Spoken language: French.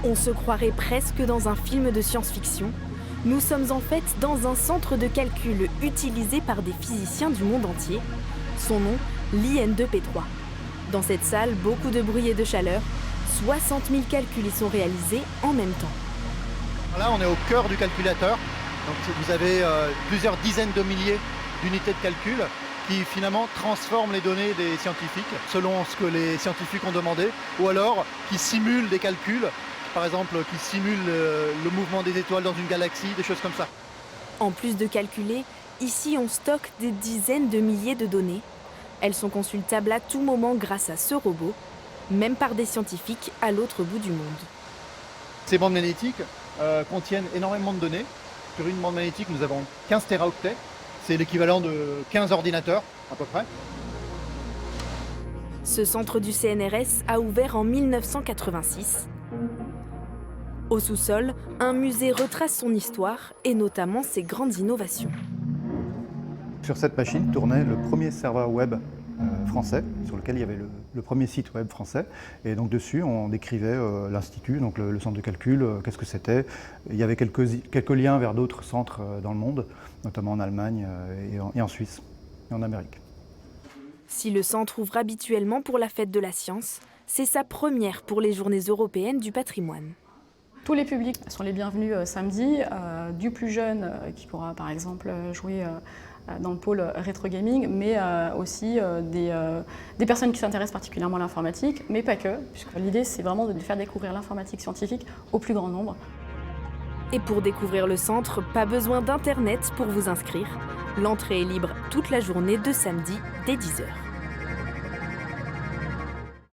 On se croirait presque dans un film de science-fiction. Nous sommes en fait dans un centre de calcul utilisé par des physiciens du monde entier. Son nom, l'IN2P3. Dans cette salle, beaucoup de bruit et de chaleur. 60 000 calculs y sont réalisés en même temps. Là, on est au cœur du calculateur. Donc, vous avez plusieurs dizaines de milliers d'unités de calcul qui finalement transforment les données des scientifiques selon ce que les scientifiques ont demandé, ou alors qui simulent des calculs, par exemple qui simulent le mouvement des étoiles dans une galaxie, des choses comme ça. En plus de calculer, ici on stocke des dizaines de milliers de données. Elles sont consultables à tout moment grâce à ce robot, même par des scientifiques à l'autre bout du monde. Ces bandes magnétiques contiennent énormément de données. Sur une bande magnétique, nous avons 15 téraoctets. C'est l'équivalent de 15 ordinateurs, à peu près. Ce centre du CNRS a ouvert en 1986. Au sous-sol, un musée retrace son histoire et notamment ses grandes innovations. Sur cette machine tournait le premier serveur web français, sur lequel il y avait le premier site web français. Et donc dessus, on décrivait l'institut, donc le centre de calcul, qu'est-ce que c'était. Il y avait quelques liens vers d'autres centres dans le monde, notamment en Allemagne et en Suisse et en Amérique. Si le centre ouvre habituellement pour la fête de la science, c'est sa première pour les journées européennes du patrimoine. Tous les publics sont les bienvenus samedi, du plus jeune qui pourra par exemple jouer dans le pôle rétro gaming, mais aussi des personnes qui s'intéressent particulièrement à l'informatique, mais pas que, puisque l'idée c'est vraiment de faire découvrir l'informatique scientifique au plus grand nombre. Et pour découvrir le centre, pas besoin d'internet pour vous inscrire. L'entrée est libre toute la journée de samedi dès 10 h.